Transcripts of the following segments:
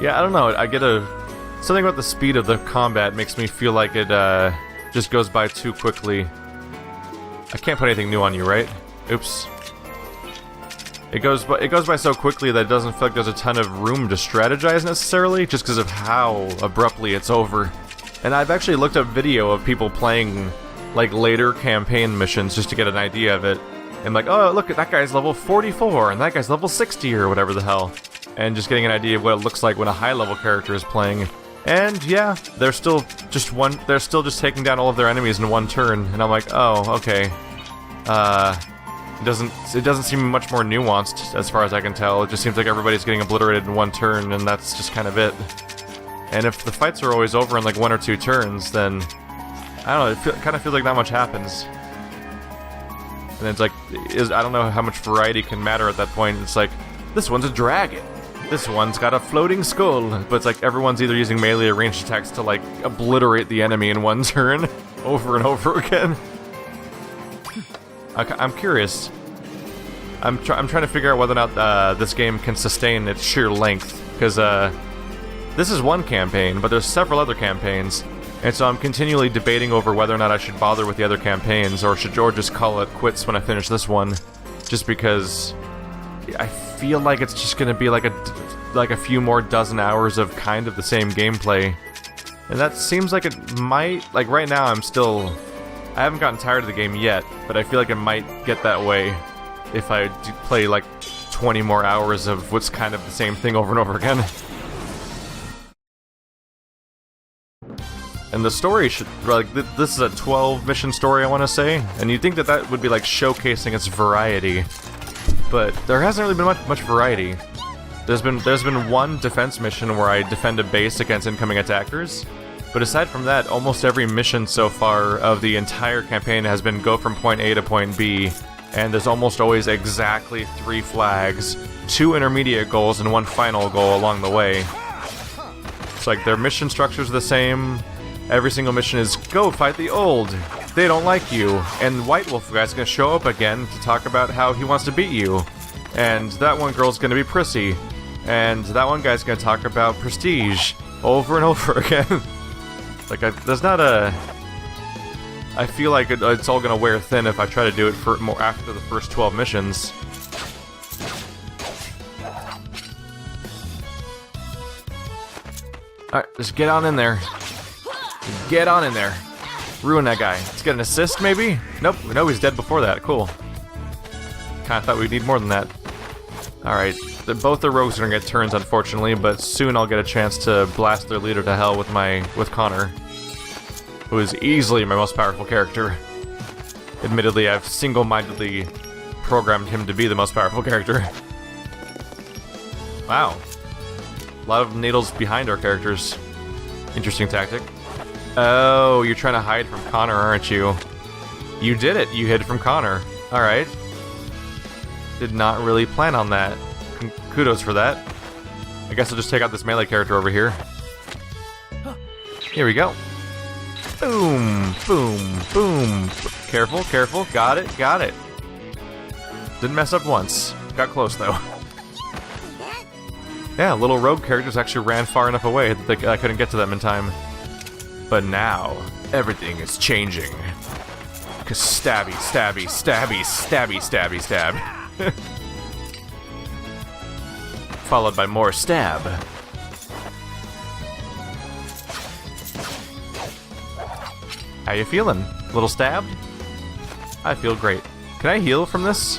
Yeah, I don't know. I get something about the speed of the combat makes me feel like it just goes by too quickly. I can't put anything new on you, right? Oops. It goes by so quickly that it doesn't feel like there's a ton of room to strategize necessarily, just because of how abruptly it's over. And I've actually looked up video of people playing like later campaign missions just to get an idea of it. And like, oh look, that guy's level 44 and that guy's level 60 or whatever the hell. And just getting an idea of what it looks like when a high level character is playing. And yeah, they're still just taking down all of their enemies in one turn. And I'm like, oh, okay. It doesn't seem much more nuanced as far as I can tell. It just seems like everybody's getting obliterated in one turn, and that's just kind of it. And if the fights are always over in like 1 or 2 turns, then I don't know. It kind of feels like not much happens. And it's like, I don't know how much variety can matter at that point. It's like, this one's a dragon. This one's got a floating skull. But it's like everyone's either using melee or ranged attacks to like obliterate the enemy in one turn over and over again. I'm curious. I'm trying to figure out whether or not this game can sustain its sheer length, because this is one campaign, but there's several other campaigns, and so I'm continually debating over whether or not I should bother with the other campaigns, or should just call it quits when I finish this one, just because I feel like it's just gonna be like a few more dozen hours of kind of the same gameplay, and that seems like it might. Like right now, I haven't gotten tired of the game yet, but I feel like it might get that way if I do play like 20 more hours of what's kind of the same thing over and over again. And the story should, like, this is a 12 mission story, I want to say, and you'd think that would be like showcasing its variety, but there hasn't really been much variety. There's been one defense mission where I defend a base against incoming attackers. But aside from that, almost every mission so far of the entire campaign has been go from point A to point B, and there's almost always exactly 3 flags, 2 intermediate goals, and 1 final goal along the way. It's like their mission structure's the same. Every single mission is, go fight the old. They don't like you. And White Wolf guy's gonna show up again to talk about how he wants to beat you. And that one girl's gonna be prissy. And that one guy's gonna talk about prestige over and over again. Like, there's not a... I feel like it's all gonna wear thin if I try to do it for more after the first 12 missions. Alright, just get on in there. Get on in there. Ruin that guy. Let's get an assist, maybe? Nope, we know he's dead before that. Cool. Kinda thought we'd need more than that. Alright, both the rogues are gonna get turns, unfortunately, but soon I'll get a chance to blast their leader to hell with Connor, who is easily my most powerful character. Admittedly, I've single-mindedly programmed him to be the most powerful character. Wow. A lot of needles behind our characters. Interesting tactic. Oh, you're trying to hide from Connor, aren't you? You did it! You hid from Connor. Alright. Did not really plan on that. Kudos for that. I guess I'll just take out this melee character over here. Here we go. Boom! Boom! Boom! Careful, careful. Got it, got it. Didn't mess up once. Got close, though. Yeah, little rogue characters actually ran far enough away that I couldn't get to them in time. But now, everything is changing. Because stabby, stabby, stabby, stabby, stabby, stab. Followed by more stab. How you feeling? A little stabbed? I feel great. Can I heal from this?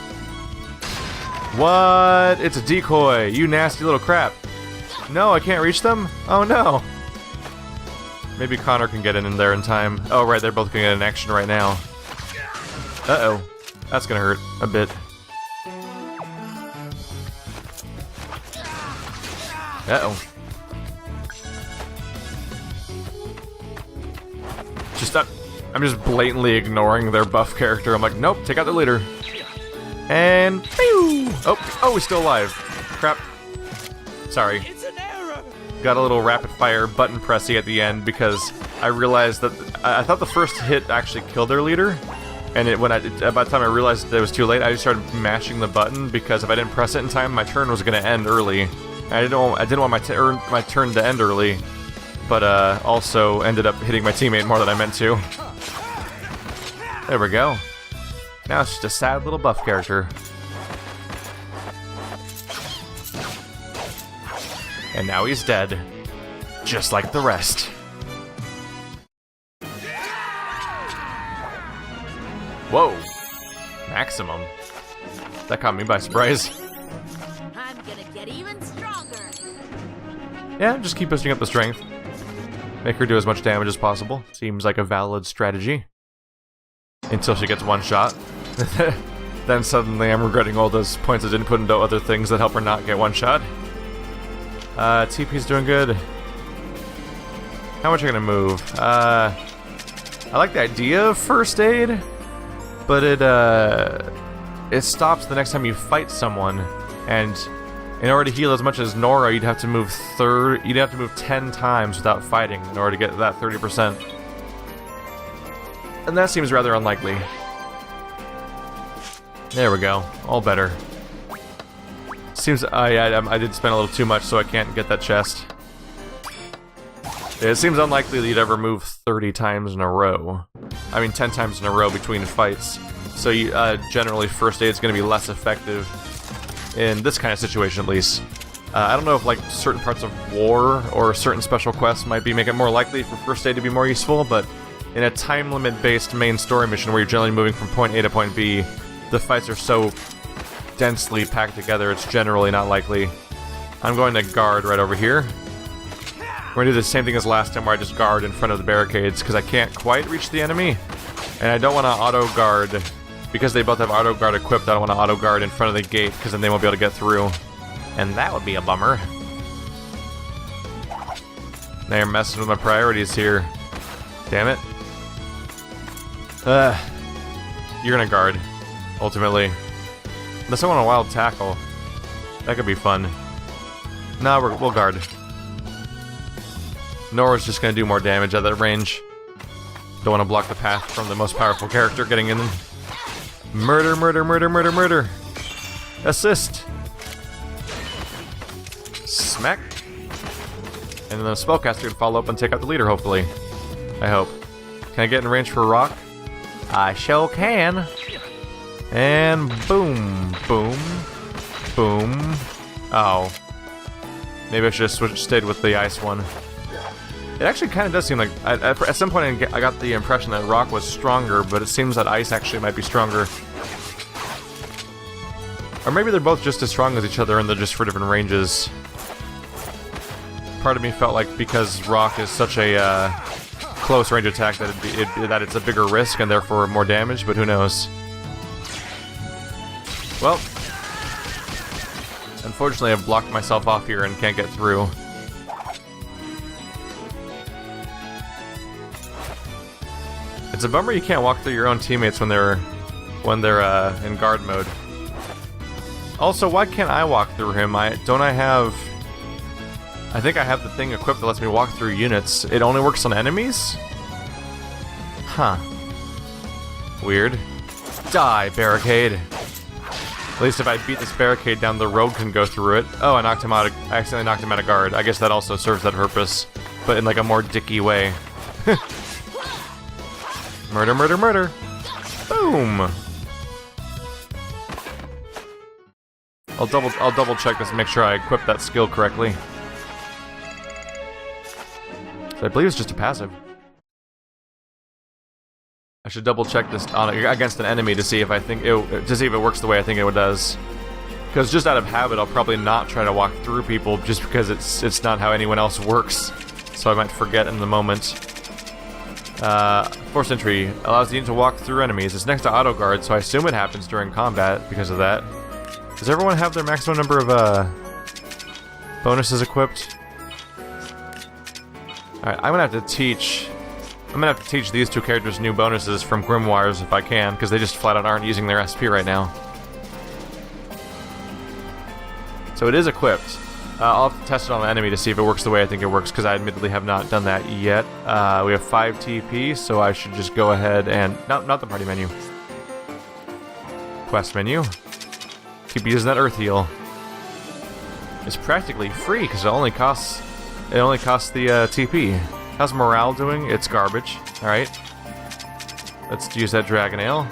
What? It's a decoy, you nasty little crap. No, I can't reach them? Oh no. Maybe Connor can get in there in time. Oh right, they're both gonna get an action right now. Uh-oh. That's gonna hurt a bit. Uh-oh. I'm just blatantly ignoring their buff character. I'm like, nope, take out the leader. And pew! Oh, he's still alive. Crap. Sorry. It's an error. Got a little rapid fire button pressy at the end because I realized that I thought the first hit actually killed their leader. And by the time I realized that it was too late, I just started mashing the button because if I didn't press it in time, my turn was going to end early. And I didn't want my turn to end early, but also ended up hitting my teammate more than I meant to. There we go. Now it's just a sad little buff character. And now he's dead. Just like the rest. Whoa. Maximum. That caught me by surprise. I'm gonna get even stronger. Yeah, just keep boosting up the strength. Make her do as much damage as possible. Seems like a valid strategy. Until she gets one shot. Then suddenly I'm regretting all those points I didn't put into other things that help her not get one shot. TP's doing good. How much are you gonna move? I like the idea of first aid, but it stops the next time you fight someone, and in order to heal as much as Nora, you'd have to move 10 times without fighting in order to get that 30%. And that seems rather unlikely. There we go. All better. Seems I did spend a little too much, so I can't get that chest. It seems unlikely that you'd ever move 30 times in a row. I mean 10 times in a row between fights. So you, generally first aid is going to be less effective in this kind of situation, at least. I don't know if like certain parts of war or certain special quests might make it more likely for first aid to be more useful, but in a time limit based main story mission where you're generally moving from point A to point B, the fights are so densely packed together, it's generally not likely. I'm going to guard right over here. We're going to do the same thing as last time where I just guard in front of the barricades because I can't quite reach the enemy. And I don't want to auto-guard. Because they both have auto-guard equipped, I don't want to auto-guard in front of the gate because then they won't be able to get through. And that would be a bummer. Now you're messing with my priorities here. Damn it. You're going to guard, ultimately. Unless I want a wild tackle. That could be fun. No, we'll guard. Nora's just gonna do more damage at that range. Don't want to block the path from the most powerful character getting in. Murder, murder, murder, murder, murder. Assist. Smack. And then the spellcaster can follow up and take out the leader, hopefully. I hope. Can I get in range for rock? I sure can. And boom, boom, boom. Oh. Maybe I should have stayed with the ice one. It actually kind of does seem like, at some point I got the impression that rock was stronger, but it seems that ice actually might be stronger. Or maybe they're both just as strong as each other and they're just for different ranges. Part of me felt like because rock is such a close range attack that it's a bigger risk and therefore more damage, but who knows. Well, unfortunately I've blocked myself off here and can't get through. It's a bummer you can't walk through your own teammates when they're in guard mode. Also, why can't I walk through him? I think I have the thing equipped that lets me walk through units. It only works on enemies? Huh. Weird. Die, barricade. At least if I beat this barricade down, the rogue can go through it. Oh, I accidentally knocked him out of guard. I guess that also serves that purpose, but in like a more dicky way. Murder, murder, murder. Boom. I'll double check this and make sure I equip that skill correctly. So I believe it's just a passive. I should double check this against an enemy to see if it works the way I think it does. Because just out of habit, I'll probably not try to walk through people just because it's not how anyone else works. So I might forget in the moment. Forced entry allows the unit to walk through enemies. It's next to auto guard, so I assume it happens during combat because of that. Does everyone have their maximum number of bonuses equipped? Alright, I'm gonna have to teach these two characters new bonuses from Grimoires if I can, because they just flat out aren't using their SP right now. So it is equipped. I'll have to test it on the enemy to see if it works the way I think it works, because I admittedly have not done that yet. We have 5 TP, so I should just go ahead and... Not the party menu. Quest menu. Keep using that earth heal. is practically free because it only costs the TP. How's morale doing? It's garbage. All right, let's use that Dragon Ale.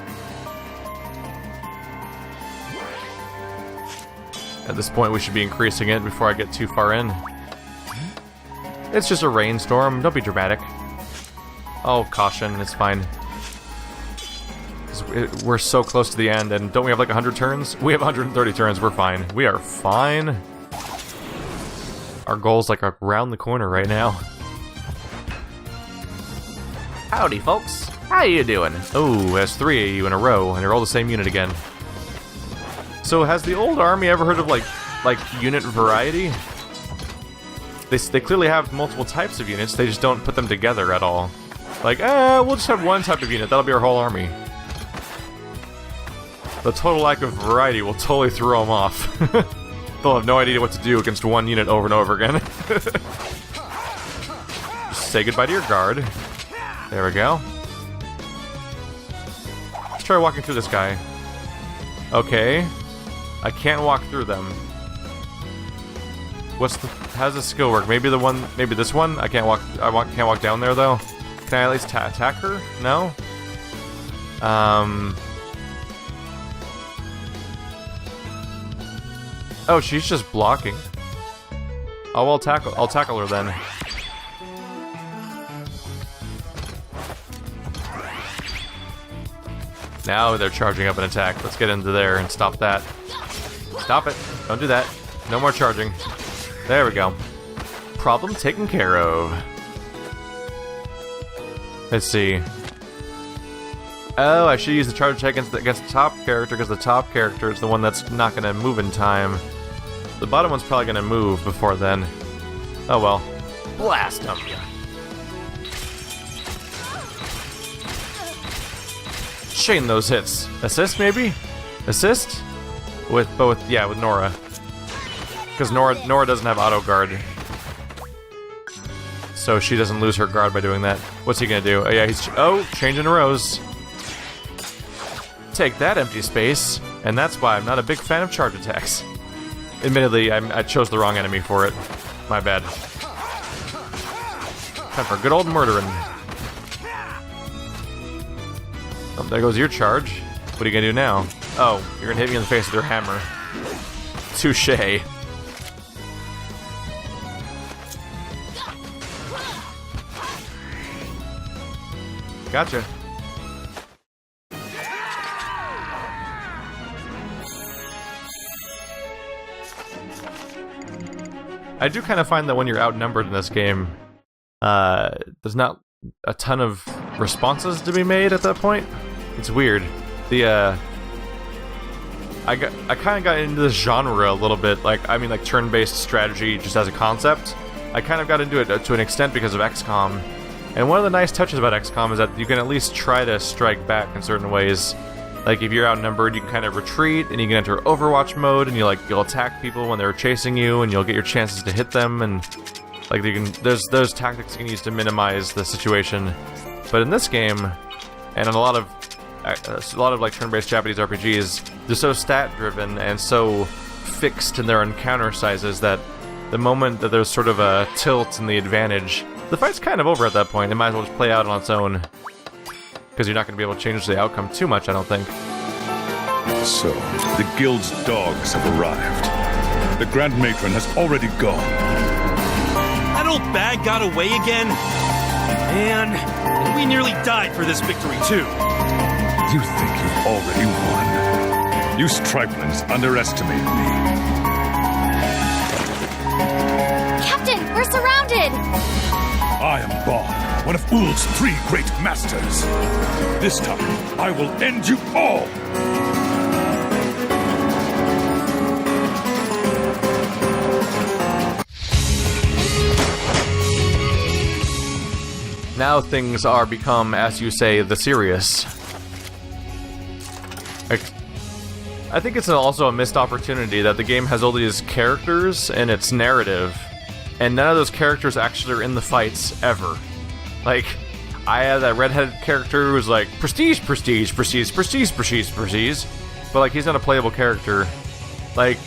At this point, we should be increasing it before I get too far in. It's just a rainstorm. Don't be dramatic. Oh, caution. It's fine. We're so close to the end, and don't we have like 100 turns? We have 130 turns. We're fine. We are fine. Our goal's like around the corner right now. Howdy, folks. How you doing? Oh, there's 3 of you in a row, and you're all the same unit again. So has the old army ever heard of like unit variety? They clearly have multiple types of units, they just don't put them together at all. Like, we'll just have one type of unit, that'll be our whole army. The total lack of variety will totally throw them off. They'll have no idea what to do against one unit over and over again. Just say goodbye to your guard. There we go. Let's try walking through this guy. Okay. I can't walk through them. How's the skill work? Maybe this one? I can't walk down there though. Can I at least attack her? No? Oh, she's just blocking. Oh, I'll tackle her then. Now they're charging up an attack. Let's get into there and stop that. Stop it. Don't do that. No more charging. There we go. Problem taken care of. Let's see. Oh, I should use the charge attack against the top character because the top character is the one that's not going to move in time. The bottom one's probably going to move before then. Oh well. Blast him. Chain those hits. Assist maybe? Assist? With Nora. Because Nora doesn't have auto guard. So she doesn't lose her guard by doing that. What's he gonna do? Oh yeah, he's changing rows. Take that, empty space. And that's why I'm not a big fan of charge attacks. Admittedly, I chose the wrong enemy for it. My bad. Time for good old murdering. Oh, there goes your charge. What are you gonna do now? Oh, you're gonna hit me in the face with your hammer. Touché. Gotcha. I do kind of find that when you're outnumbered in this game, there's not a ton of responses to be made at that point. It's weird. I kind of got into this genre a little bit, like turn-based strategy just as a concept. I kind of got into it to an extent because of XCOM. And one of the nice touches about XCOM is that you can at least try to strike back in certain ways. Like if you're outnumbered, you can kind of retreat and you can enter Overwatch mode and you'll attack people when they're chasing you and you'll get your chances to hit them, and like there's those tactics you can use to minimize the situation. But in this game, and in a lot of like turn-based Japanese RPGs, they're so stat-driven and so fixed in their encounter sizes that the moment that there's sort of a tilt in the advantage, the fight's kind of over at that point. It might as well just play out on its own. Because you're not going to be able to change the outcome too much, I don't think. So, the guild's dogs have arrived. The Grand Matron has already gone. That old bag got away again? Man, we nearly died for this victory, too. You think you've already won? You striplings underestimate me. Captain, we're surrounded! I am Ballard, one of Uld's 3 great masters. This time, I will end you all! Now things are become, as you say, the serious. I think it's also a missed opportunity that the game has all these characters in its narrative, and none of those characters actually are in the fights ever. Like, I had that redheaded character who was like, prestige, prestige, prestige, prestige, prestige, prestige, but like, he's not a playable character. Like,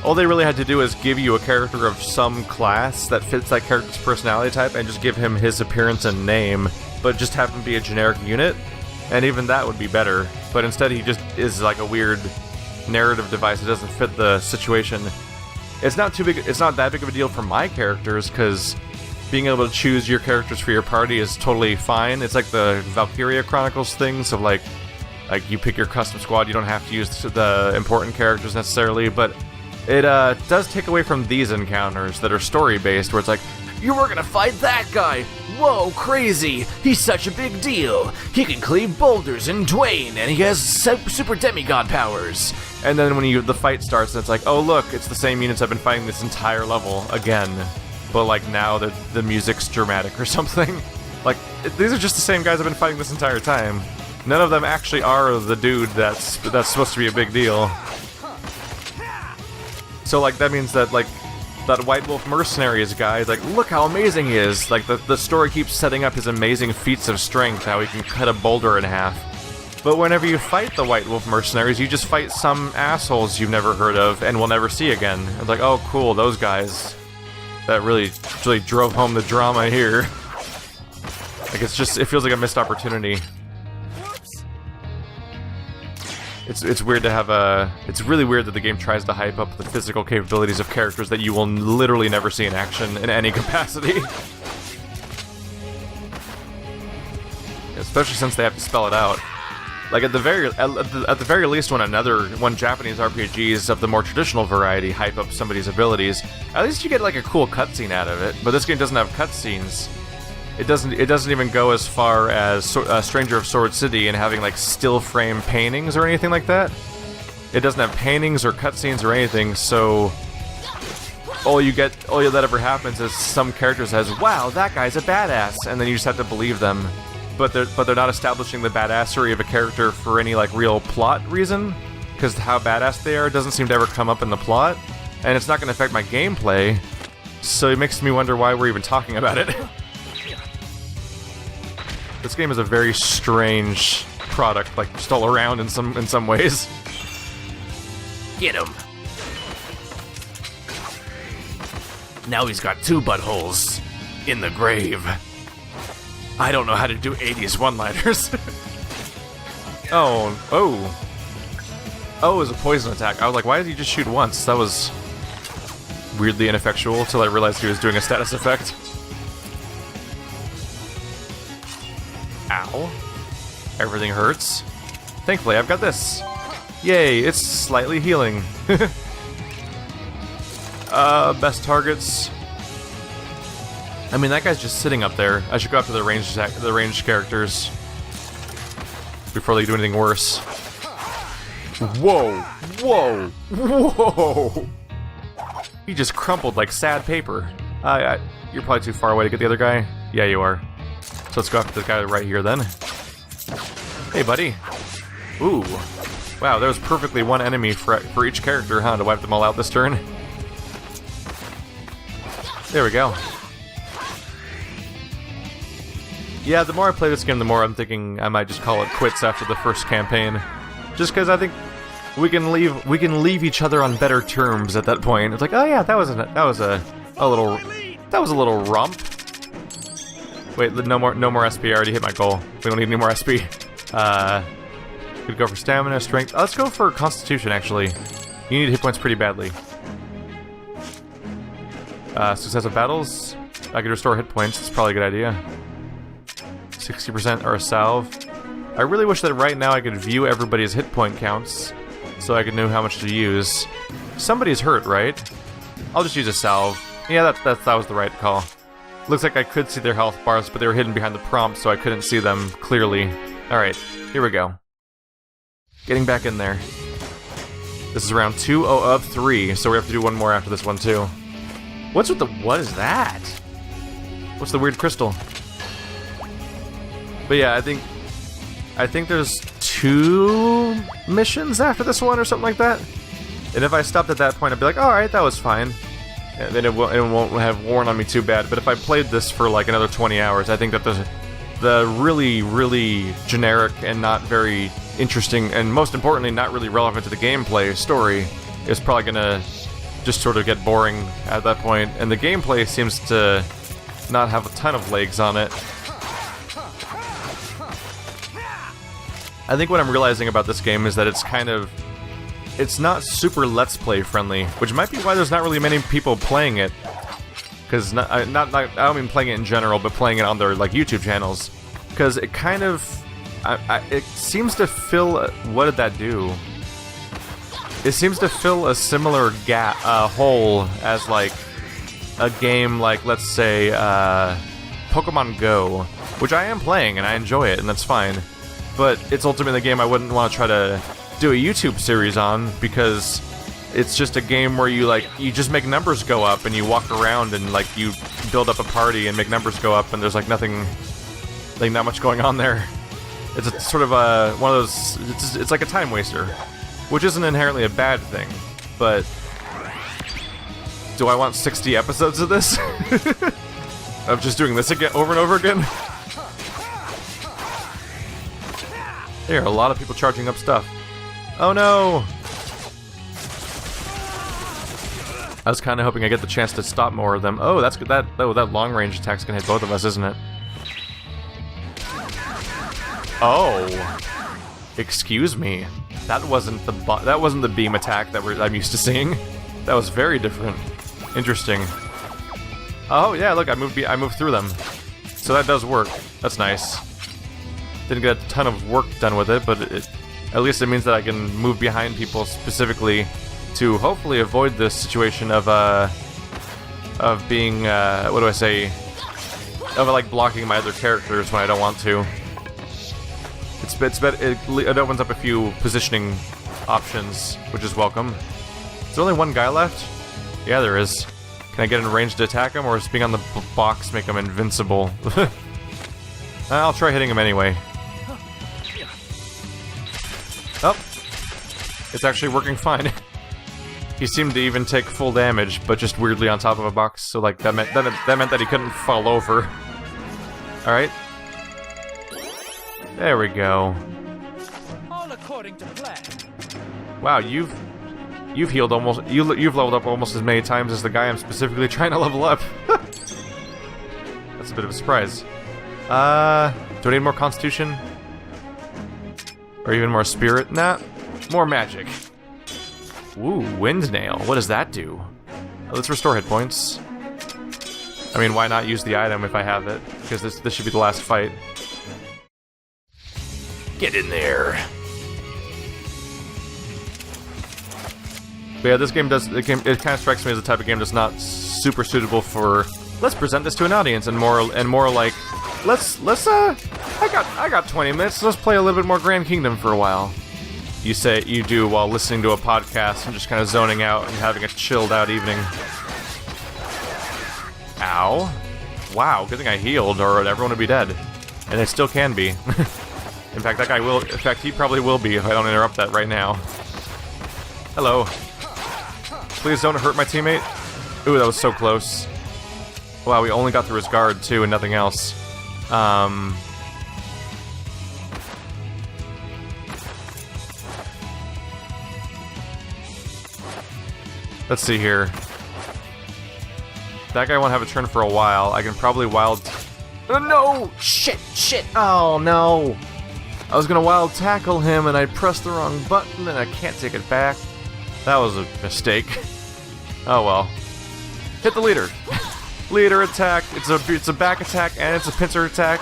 All they really had to do is give you a character of some class that fits that character's personality type and just give him his appearance and name, but just have him be a generic unit, and even that would be better. But instead he just is like a weird narrative device that doesn't fit the situation. It's not that big of a deal for my characters, because being able to choose your characters for your party is totally fine. It's like the Valkyria Chronicles things of like you pick your custom squad, you don't have to use the important characters necessarily, but it does take away from these encounters that are story-based, where it's like, you were gonna fight that guy! Whoa, crazy! He's such a big deal! He can cleave boulders in twain, and he has super demigod powers! And then when the fight starts, it's like, oh look, it's the same units I've been fighting this entire level again. But like now the music's dramatic or something. Like, these are just the same guys I've been fighting this entire time. None of them actually are the dude that's supposed to be a big deal. So like that means that like that White Wolf Mercenaries guy is like, look how amazing he is. Like the story keeps setting up his amazing feats of strength, how he can cut a boulder in half. But whenever you fight the White Wolf Mercenaries, you just fight some assholes you've never heard of and will never see again. It's like, oh cool, those guys. That really drove home the drama here. Like it feels like a missed opportunity. It's weird to have it's really weird that the game tries to hype up the physical capabilities of characters that you will literally never see in action in any capacity. Especially since they have to spell it out. Like at the very least, when Japanese RPGs of the more traditional variety hype up somebody's abilities, at least you get like a cool cutscene out of it. But this game doesn't have cutscenes. It doesn't even go as far as Stranger of Sword City and having like still frame paintings or anything like that. It doesn't have paintings or cutscenes or anything. So all that ever happens is some character says, "Wow, that guy's a badass," and then you just have to believe them. But they're not establishing the badassery of a character for any like real plot reason, because how badass they are doesn't seem to ever come up in the plot, and it's not going to affect my gameplay. So it makes me wonder why we're even talking about it. This game is a very strange product, like just all around in some ways. Get him. Now he's got 2 buttholes in the grave. I don't know how to do 80s one-liners. Oh, it was a poison attack. I was like, why did he just shoot once? That was weirdly ineffectual until I realized he was doing a status effect. Ow. Everything hurts. Thankfully, I've got this. Yay, it's slightly healing. Best targets. I mean, that guy's just sitting up there. I should go after the ranged characters before they do anything worse. Whoa! Whoa! Whoa! He just crumpled like sad paper. You're probably too far away to get the other guy. Yeah, you are. So let's go after this guy right here then. Hey, buddy. Ooh. Wow, there's perfectly one enemy for each character, huh, to wipe them all out this turn. There we go. Yeah, the more I play this game, the more I'm thinking I might just call it quits after the first campaign. Just because I think we can leave each other on better terms at that point. It's like, oh yeah, that was a little romp. Wait, no more SP. I already hit my goal. We don't need any more SP. Could go for stamina, strength. Let's go for constitution, actually. You need hit points pretty badly. Successive battles. I could restore hit points. It's probably a good idea. 60% or a salve. I really wish that right now I could view everybody's hit point counts, so I could know how much to use. Somebody's hurt, right? I'll just use a salve. Yeah, that was the right call. Looks like I could see their health bars, but they were hidden behind the prompt, so I couldn't see them clearly. Alright, here we go. Getting back in there. This is round 2 of 3, so we have to do one more after this one, too. What is that? What's the weird crystal? But yeah, I think there's 2 missions after this one or something like that. And if I stopped at that point, I'd be like, alright, that was fine. And then it won't have worn on me too bad. But if I played this for like another 20 hours, I think that the really, really generic and not very interesting, and most importantly, not really relevant to the gameplay story, is probably gonna just sort of get boring at that point, and the gameplay seems to not have a ton of legs on it. I think what I'm realizing about this game is that it's not super Let's Play friendly, which might be why there's not really many people playing it. Because I don't mean playing it in general, but playing it on their like YouTube channels. Because it kind of, it seems to fill. What did that do? It seems to fill a similar hole as like a game like, let's say, Pokemon Go, which I am playing and I enjoy it and that's fine. But it's ultimately a game I wouldn't want to try to do a YouTube series on, because it's just a game where you just make numbers go up and you walk around and like you build up a party and make numbers go up, and there's like nothing, like not much going on there. It's a, sort of a one of those. It's like a time waster, which isn't inherently a bad thing. But do I want 60 episodes of this? Of just doing this again over and over again? There are a lot of people charging up stuff. Oh no! I was kind of hoping I get the chance to stop more of them. Oh, that's good. That long range attack's gonna hit both of us, isn't it? Oh, excuse me. That wasn't the beam attack that I'm used to seeing. That was very different. Interesting. Oh yeah, look, I moved through them, so that does work. That's nice. Didn't get a ton of work done with it, but at least it means that I can move behind people specifically to hopefully avoid this situation of being what do I say? Of like blocking my other characters when I don't want to. It opens up a few positioning options, which is welcome. Is there only one guy left? Yeah, there is. Can I get in range to attack him, or does being on the box make him invincible? I'll try hitting him anyway. Oh, it's actually working fine. He seemed to even take full damage, but just weirdly on top of a box. So like that meant that he couldn't fall over. All right, there we go. All according to plan. Wow, you've healed almost. You've leveled up almost as many times as the guy I'm specifically trying to level up. That's a bit of a surprise. Do I need more Constitution? Or even more Spirit? Nah, more Magic. Ooh, Windnail. What does that do? Let's restore hit points. I mean, why not use the item if I have it? Because this should be the last fight. Get in there. But yeah, this game does. It kind of strikes me as the type of game that's not super suitable for. Let's present this to an audience, and more like, I got 20 minutes. Let's play a little bit more Grand Kingdom for a while. You say you do while listening to a podcast and just kind of zoning out and having a chilled out evening. Ow! Wow, good thing I healed, or everyone would be dead, and they still can be. In fact, that guy will. In fact, he probably will be if I don't interrupt that right now. Hello. Please don't hurt my teammate. Ooh, that was so close. Wow, we only got through his guard too, and nothing else. Let's see here. That guy won't have a turn for a while. I can probably wild. Oh, no! Shit! Oh no! I was gonna wild tackle him, and I pressed the wrong button, and I can't take it back. That was a mistake. Oh well. Hit the leader. Leader attack. It's a back attack, and it's a pincer attack,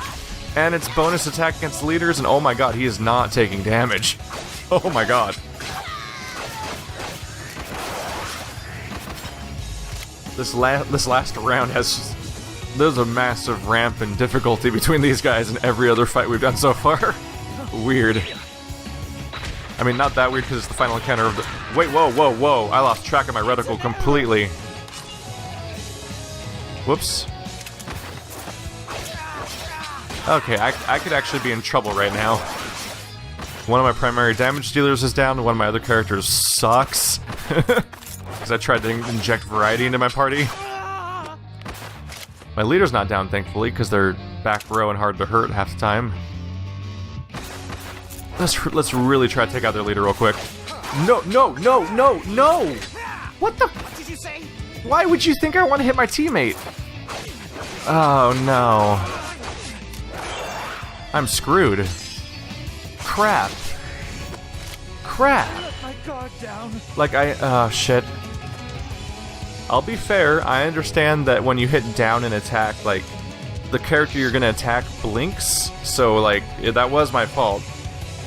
and it's bonus attack against leaders. And oh my god, he is not taking damage. Oh my god. This last round there's a massive ramp in difficulty between these guys and every other fight we've done so far. Weird. I mean, not that weird because it's the final encounter of the... Wait, whoa. I lost track of my reticle completely. Whoops. Okay, I could actually be in trouble right now. One of my primary damage dealers is down, one of my other characters sucks. Because I tried to inject variety into my party. My leader's not down, thankfully, because they're back row and hard to hurt half the time. Let's really try to take out their leader real quick. No! What the? Why would you think I want to hit my teammate? Oh no. I'm screwed. Crap. Crap. My guard down. Like oh shit. I'll be fair, I understand that when you hit down and attack, like, the character you're gonna attack blinks, so like, that was my fault.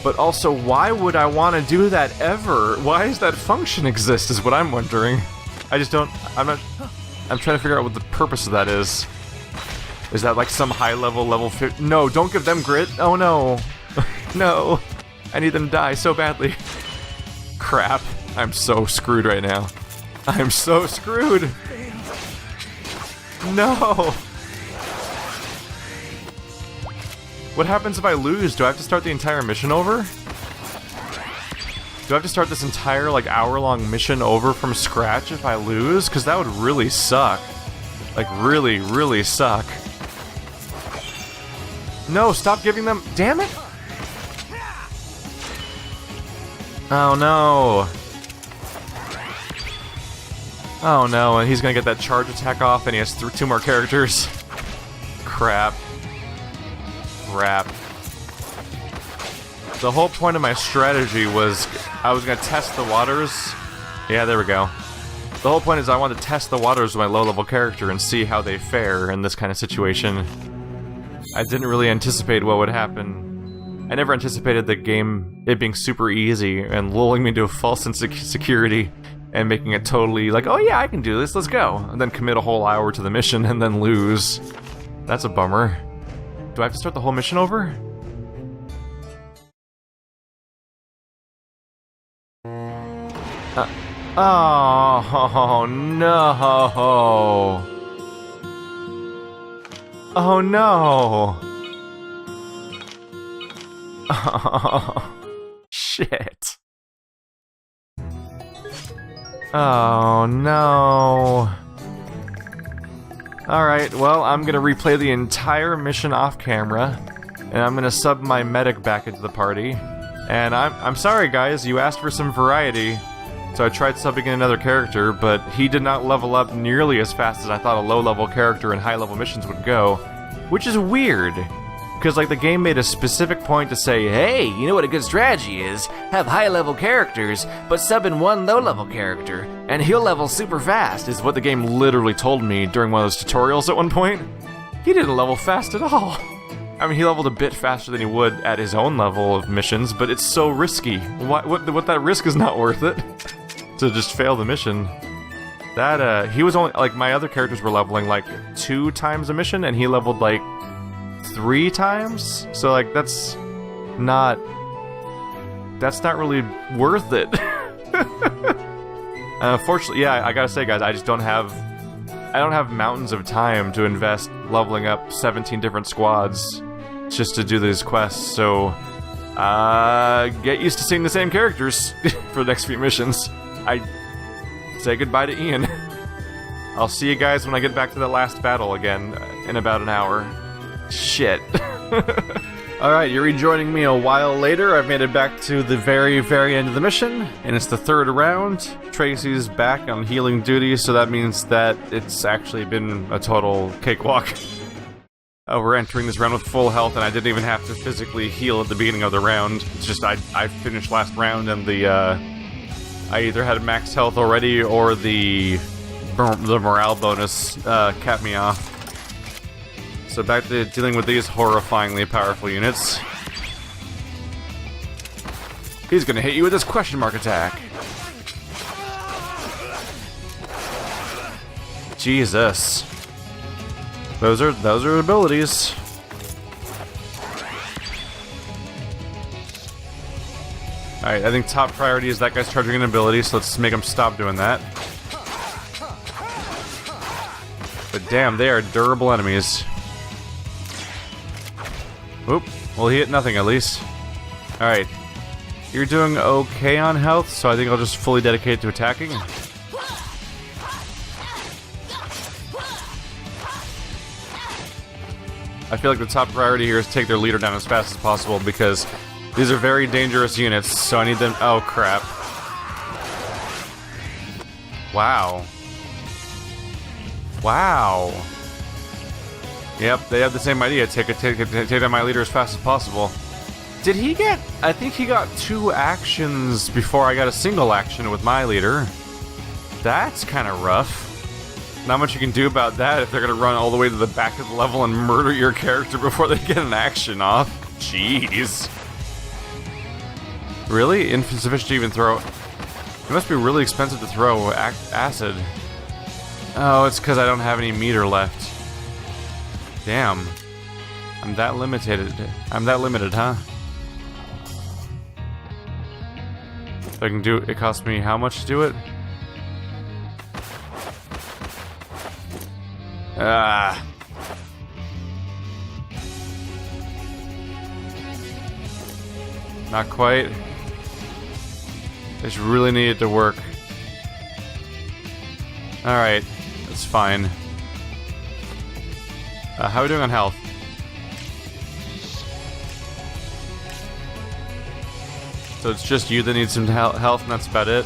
But also, why would I want to do that ever? Why does that function exist is what I'm wondering. I just don't, I'm trying to figure out what the purpose of that is. Is that like some high level 50? No, don't give them grit. Oh no. No. I need them to die so badly. Crap. I'm so screwed right now. I'm so screwed. No. What happens if I lose? Do I have to start the entire mission over? Do I have to start this entire like hour-long mission over from scratch if I lose? Because that would really suck. Like really, really suck. No, stop giving them. Damn it! Oh no. Oh no, and he's gonna get that charge attack off and he has 2 more characters. Crap. Crap. The whole point of my strategy was I was gonna test the waters. Yeah, there we go. The whole point is I wanted to test the waters with my low-level character and see how they fare in this kind of situation. I didn't really anticipate what would happen. I never anticipated the game, it being super easy and lulling me into a false sense of security and making it totally like, oh yeah, I can do this, let's go. And then commit a whole hour to the mission and then lose. That's a bummer. Do I have to start the whole mission over? Oh no! Oh no! Oh, shit. Oh no. Alright, well, I'm gonna replay the entire mission off camera, and I'm gonna sub my medic back into the party. And I'm sorry guys, you asked for some variety. So I tried subbing in another character, but he did not level up nearly as fast as I thought a low-level character in high-level missions would go. Which is weird, because like the game made a specific point to say, hey, you know what a good strategy is? Have high-level characters, but sub in one low-level character, and he'll level super fast, is what the game literally told me during one of those tutorials at one point. He didn't level fast at all. I mean, he leveled a bit faster than he would at his own level of missions, but it's so risky. What that risk is not worth it. To just fail the mission. That, he was only, like, my other characters were leveling, like, 2 times a mission, and he leveled, like, 3 times? So, like, that's not really worth it. Unfortunately, yeah, I gotta say, guys, I don't have mountains of time to invest leveling up 17 different squads just to do these quests, so, get used to seeing the same characters for the next few missions. I say goodbye to Ian. I'll see you guys when I get back to the last battle again in about an hour. Shit. Alright, you're rejoining me a while later. I've made it back to the very, very end of the mission, and it's the 3rd round. Tracy's back on healing duty, so that means that it's actually been a total cakewalk. We're entering this round with full health, and I didn't even have to physically heal at the beginning of the round. It's just I finished last round, and I either had max health already, or the morale bonus capped me off. So back to dealing with these horrifyingly powerful units. He's gonna hit you with his question mark attack. Jesus. Those are abilities. Alright, I think top priority is that guy's charging an ability, so let's make him stop doing that. But damn, they are durable enemies. Oop, well he hit nothing at least. Alright, you're doing okay on health, so I think I'll just fully dedicate to attacking. I feel like the top priority here is take their leader down as fast as possible, because these are very dangerous units, so I need them. Oh crap. Wow. Wow. Yep, they have the same idea. Take down my leader as fast as possible. Did he get... I think he got 2 actions before I got a single action with my leader. That's kind of rough. Not much you can do about that if they're going to run all the way to the back of the level and murder your character before they get an action off. Jeez. Really? Insufficient to even throw... It must be really expensive to throw acid. Oh, it's because I don't have any meter left. Damn. I'm that limited. I'm that limited, huh? So I can do... It costs me how much to do it? Ah. Not quite. This really needed to work. Alright, that's fine. How are we doing on health? So it's just you that needs some health, and that's about it?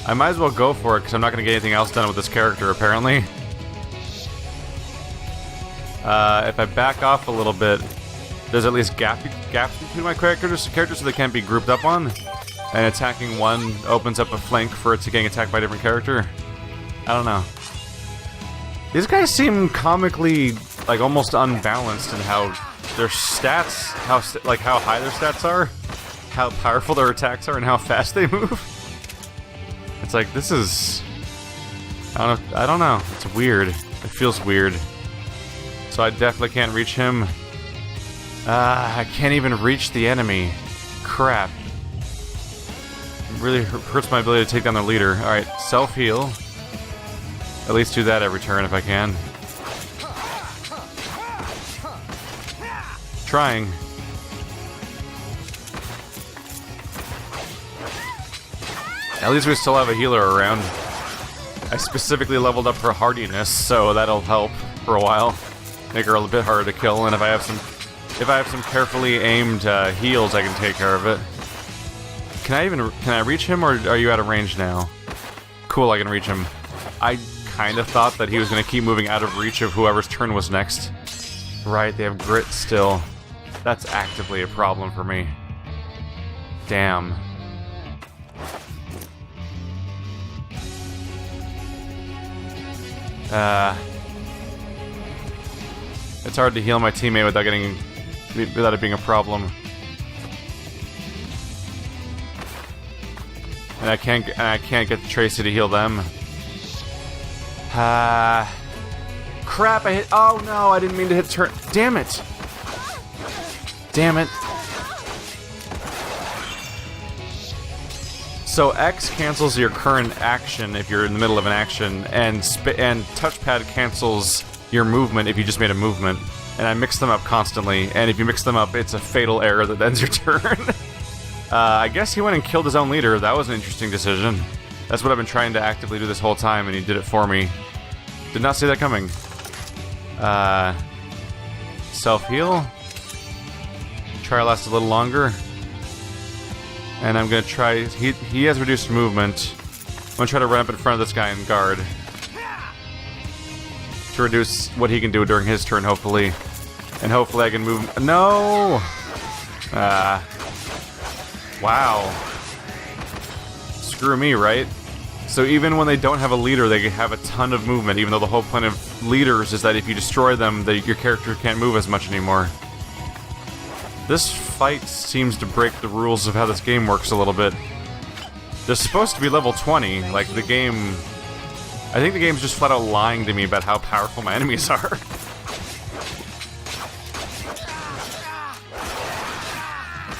I might as well go for it, because I'm not going to get anything else done with this character, apparently. If I back off a little bit, there's at least gaps between my characters so they can't be grouped up on. And attacking one opens up a flank for it to getting attacked by a different character. I don't know. These guys seem comically, like, almost unbalanced in how their stats, how high their stats are, how powerful their attacks are, and how fast they move. It's like, this is... I don't know. It's weird. It feels weird. So I definitely can't reach him. I can't even reach the enemy. Crap. It really hurts my ability to take down their leader. Alright, self-heal. At least do that every turn if I can. Trying. At least we still have a healer around. I specifically leveled up her hardiness, so that'll help for a while. Make her a little bit harder to kill, and if I have some carefully aimed heals, I can take care of it. Can I reach him, or are you out of range now? Cool, I can reach him. I kind of thought that he was going to keep moving out of reach of whoever's turn was next. Right, they have grit still. That's actively a problem for me. Damn. It's hard to heal my teammate without it being a problem. And I can't get Tracy to heal them. Crap, I hit... Oh no, I didn't mean to hit turn... Damn it! Damn it. So X cancels your current action if you're in the middle of an action, and touchpad cancels your movement if you just made a movement. And I mix them up constantly, and if you mix them up, it's a fatal error that ends your turn. I guess he went and killed his own leader. That was an interesting decision. That's what I've been trying to actively do this whole time, and he did it for me. Did not see that coming. Self-heal. Try to last a little longer. And I'm gonna try... He has reduced movement. I'm gonna try to run up in front of this guy and guard. To reduce what he can do during his turn, hopefully. And hopefully I can move... No! Wow. Screw me, right? So even when they don't have a leader, they have a ton of movement, even though the whole point of leaders is that if you destroy them, your character can't move as much anymore. This fight seems to break the rules of how this game works a little bit. They're supposed to be level 20, like the game... I think the game's just flat out lying to me about how powerful my enemies are.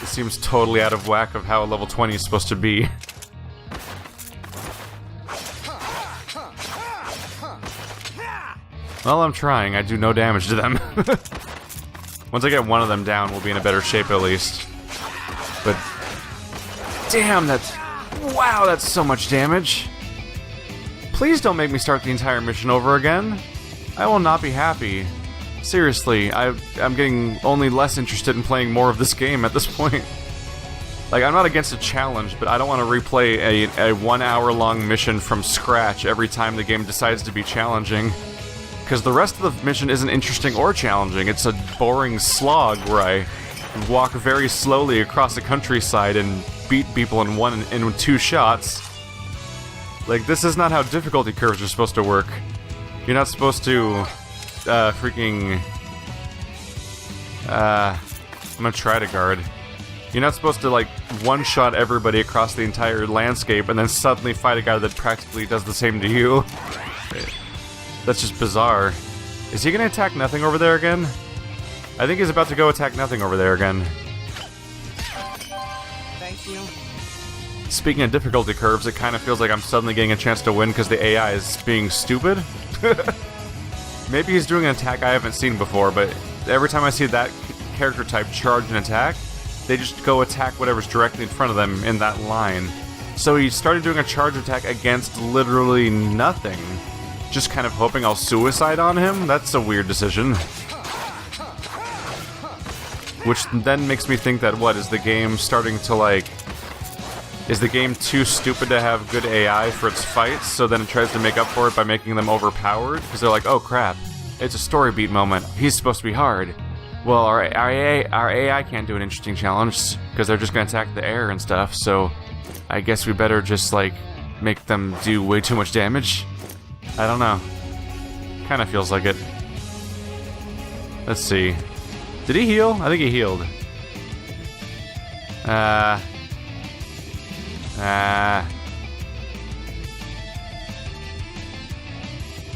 It seems totally out of whack of how a level 20 is supposed to be. Well, I'm trying. I do no damage to them. Once I get one of them down, we'll be in a better shape at least. But... Damn, that's... Wow, that's so much damage. Please don't make me start the entire mission over again. I will not be happy. Seriously, I'm getting only less interested in playing more of this game at this point. Like, I'm not against a challenge, but I don't want to replay a 1 hour long mission from scratch every time the game decides to be challenging. Because the rest of the mission isn't interesting or challenging. It's a boring slog where I walk very slowly across the countryside and beat people in 2 shots. Like, this is not how difficulty curves are supposed to work. You're not supposed to, freaking... I'm gonna try to guard. You're not supposed to, like, one-shot everybody across the entire landscape and then suddenly fight a guy that practically does the same to you. That's just bizarre. Is he gonna attack nothing over there again? I think he's about to go attack nothing over there again. Thank you. Speaking of difficulty curves, it kind of feels like I'm suddenly getting a chance to win because the AI is being stupid. Maybe he's doing an attack I haven't seen before, but every time I see that character type charge an attack, they just go attack whatever's directly in front of them in that line. So he started doing a charge attack against literally nothing. Just kind of hoping I'll suicide on him? That's a weird decision. Which then makes me think that, what, is the game starting to, like... Is the game too stupid to have good AI for its fights, so then it tries to make up for it by making them overpowered? Because they're like, oh crap, it's a story beat moment, he's supposed to be hard. Well, our AI can't do an interesting challenge, because they're just going to attack the air and stuff, so I guess we better just, like, make them do way too much damage? I don't know. Kind of feels like it. Let's see. Did he heal? I think he healed.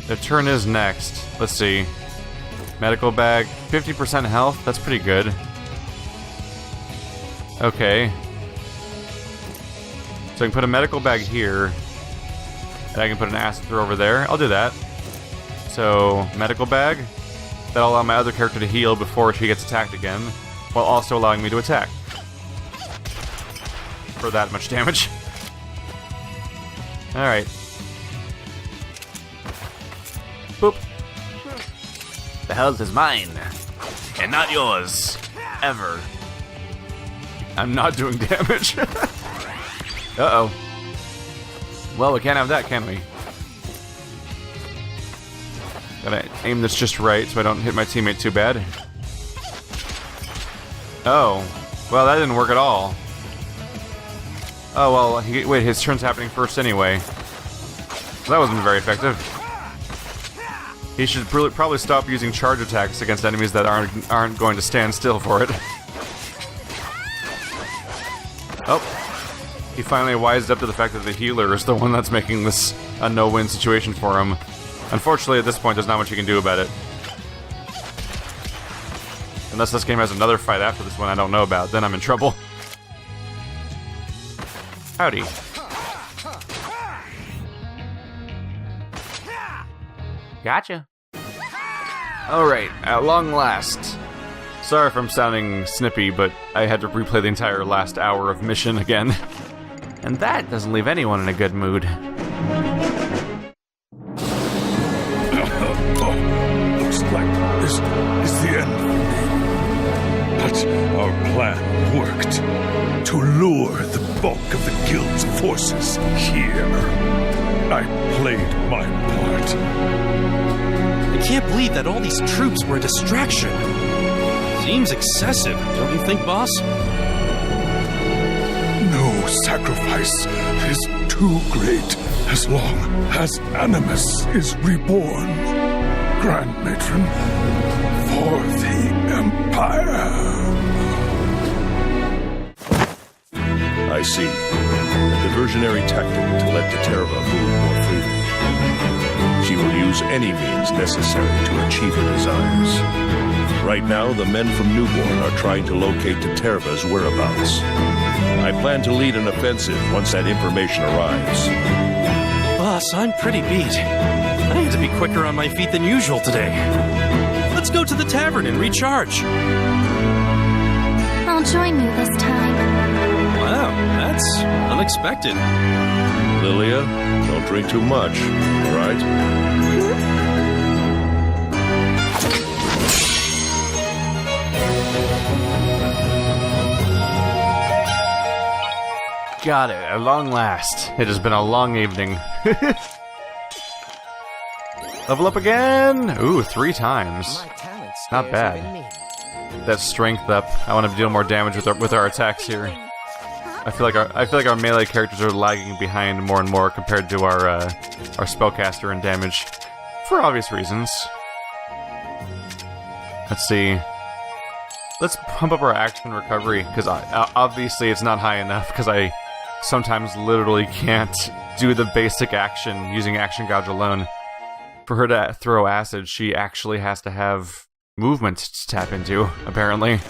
Their turn is next. Let's see. Medical bag. 50% health. That's pretty good. Okay. So I can put a medical bag here. And I can put an acid throw over there. I'll do that. So, medical bag. That'll allow my other character to heal before she gets attacked again, while also allowing me to attack. For that much damage. Alright. Boop. The health is mine, and not yours. Ever. I'm not doing damage. Uh-oh. Well, we can't have that, can we? Gotta aim this just right so I don't hit my teammate too bad. Oh. Well, that didn't work at all. Oh, well, wait, his turn's happening first anyway. So that wasn't very effective. He should probably stop using charge attacks against enemies that aren't going to stand still for it. Oh. He finally wised up to the fact that the healer is the one that's making this a no-win situation for him. Unfortunately, at this point, there's not much you can do about it. Unless this game has another fight after this one I don't know about, then I'm in trouble. Howdy. Gotcha. Alright, at long last. Sorry if I'm sounding snippy, but I had to replay the entire last hour of mission again. And that doesn't leave anyone in a good mood. Looks like this is the end for me. But our plan worked. To lure the bulk of the guild's forces here. I played my part. I can't believe that all these troops were a distraction. Seems excessive, don't you think, boss? No sacrifice is too great as long as Animus is reborn. Grand Matron, for the Empire. I see. A diversionary tactic to let Terra move more freely. She will use any means necessary to achieve her desires. Right now, the men from Newborn are trying to locate Terva's whereabouts. I plan to lead an offensive once that information arrives. Boss, I'm pretty beat. I had to be quicker on my feet than usual today. Let's go to the tavern and recharge. I'll join you this time. Wow, that's unexpected. Lilia, don't drink too much, all right? Got it, at long last. It has been a long evening. Level up again! Ooh, 3 times. My talent Not scares bad. even me. That strength up. I want to deal more damage with our attacks here. I feel like our melee characters are lagging behind more and more compared to our spellcaster in damage, for obvious reasons. Let's see. Let's pump up our action recovery, because obviously it's not high enough, because I sometimes literally can't do the basic action using Action Gouge alone. For her to throw acid, she actually has to have movement to tap into, apparently.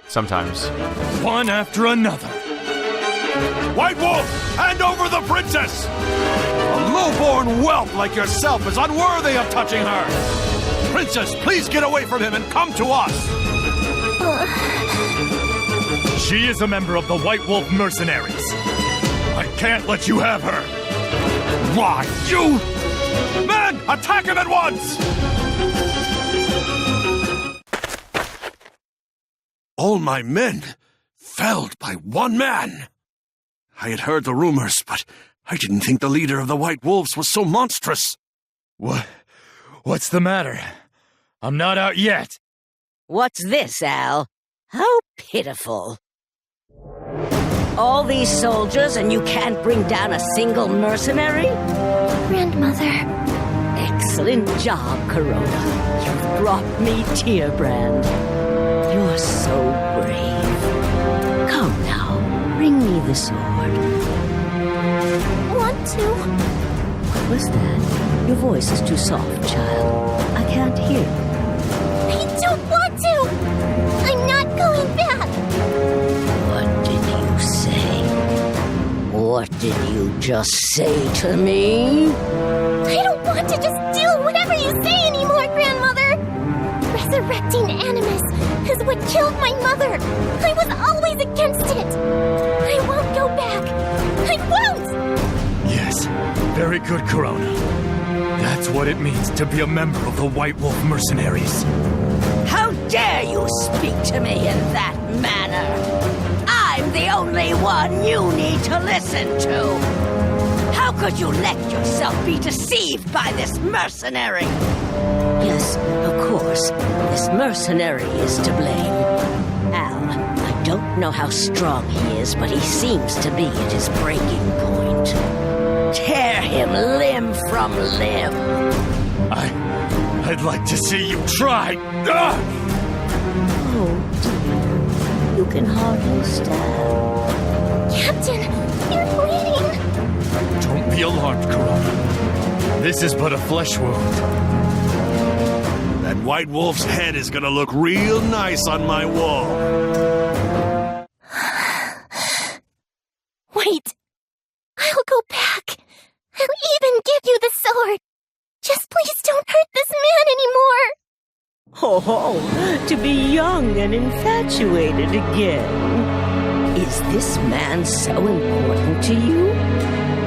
Sometimes. One after another. White Wolf, hand over the princess! A low-born whelp like yourself is unworthy of touching her! Princess, please get away from him and come to us! She is a member of the White Wolf mercenaries. I can't let you have her! Why, you... Men, attack him at once! All my men felled by one man. I had heard the rumors, but I didn't think the leader of the White Wolves was so monstrous. What's the matter? I'm not out yet. What's this, Al? How pitiful. All these soldiers and you can't bring down a single mercenary? Grandmother. Excellent job, Corona. You've brought me Tearbrand. You're so brave. Come now, bring me the sword. Want to? What was that? Your voice is too soft, child. I can't hear you. I don't want to! I'm not going back! What did you say? What did you just say to me? I don't want to just do whatever you say anymore, Grandmother! Resurrecting Animus is what killed my mother! I was always against it! I won't go back! I won't! Yes, very good, Corona. That's what it means to be a member of the White Wolf mercenaries. How dare you speak to me in that manner? I'm the only one you need to listen to. How could you let yourself be deceived by this mercenary? Yes, of course, this mercenary is to blame. Al, I don't know how strong he is, but he seems to be at his breaking point. Tear him limb from limb. I'd like to see you try. Ah! Oh, dear. You can hardly stand. Captain, you're bleeding! Don't be alarmed, Corona. This is but a flesh wound. That White Wolf's head is gonna look real nice on my wall. Wait! I'll go back! I'll even give you the sword! Just please don't hurt this man anymore! Oh, to be young and infatuated again. Is this man so important to you?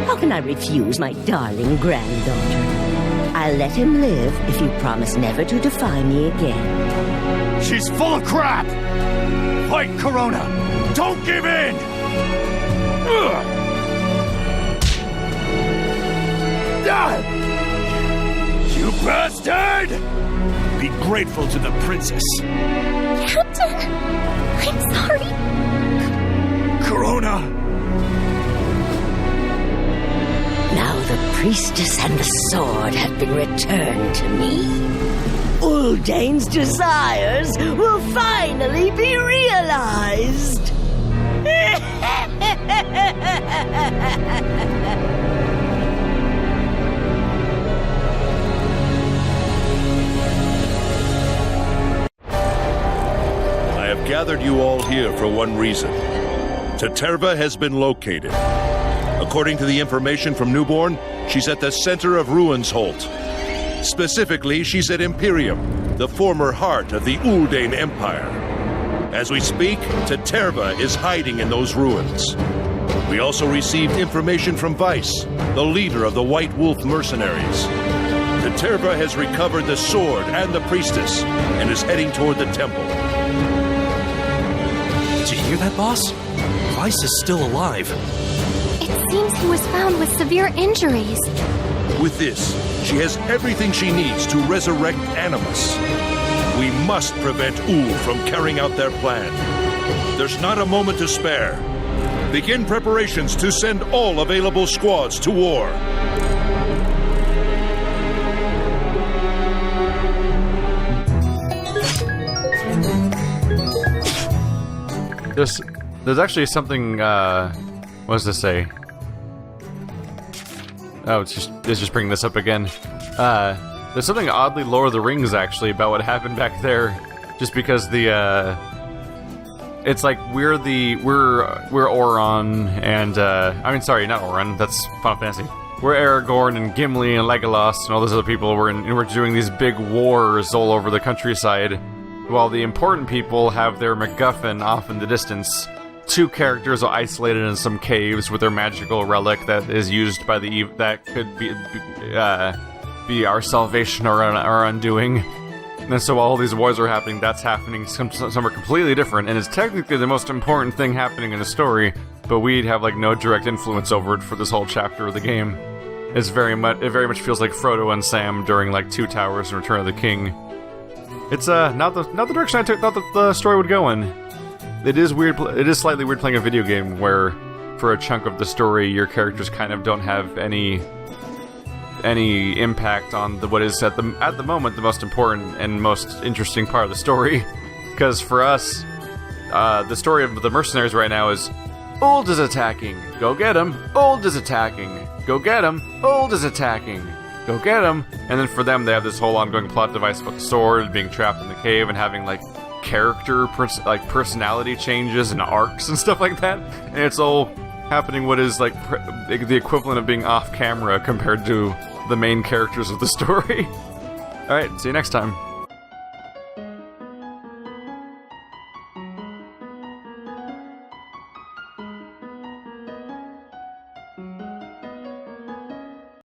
How can I refuse my darling granddaughter? I'll let him live if you promise never to defy me again. She's full of crap! Fight, Corona! Don't give in! Ugh! Ah! You bastard! Be grateful to the princess. Captain! I'm sorry! Corona! Now the priestess and the sword have been returned to me. Uldein's desires will finally be realized. I have gathered you all here for one reason. Teterva has been located. According to the information from Newborn, she's at the center of Ruinsholt. Specifically, she's at Imperium, the former heart of the Uldein Empire. As we speak, Teterva is hiding in those ruins. We also received information from Weiss, the leader of the White Wolf mercenaries. Teterva has recovered the sword and the priestess and is heading toward the temple. Did you hear that, boss? Weiss is still alive. It seems he was found with severe injuries. With this, She has everything she needs to resurrect Animus. We must prevent Ul from carrying out their plan. There's not a moment to spare. Begin preparations to send all available squads to war. There's actually something, what does this say? Oh, it's just bringing this up again. There's something oddly Lord of the Rings, actually, about what happened back there. Just because it's like we're Auron and, I mean, sorry, not Auron, that's Final Fantasy. We're Aragorn and Gimli and Legolas and all those other people, and we're doing these big wars all over the countryside, while the important people have their MacGuffin off in the distance. Two characters are isolated in some caves with their magical relic that is used by that could be our salvation or our undoing. And so while all these wars are happening, that's happening. Some are completely different, and it's technically the most important thing happening in the story, but we'd have like no direct influence over it for this whole chapter of the game. It very much feels like Frodo and Sam during like Two Towers and Return of the King. It's not the direction I thought that the story would go in. It is weird. It is slightly weird playing a video game where, for a chunk of the story, your characters kind of don't have any impact on what is at the moment the most important and most interesting part of the story. Because for us, the story of the mercenaries right now is Uld is attacking, go get him. Uld is attacking, go get him. Uld is attacking, go get him. And then for them, they have this whole ongoing plot device about the sword being trapped in the cave and having like personality changes and arcs and stuff like that, and it's all happening what is like the equivalent of being off camera compared to the main characters of the story. Alright, see you next time.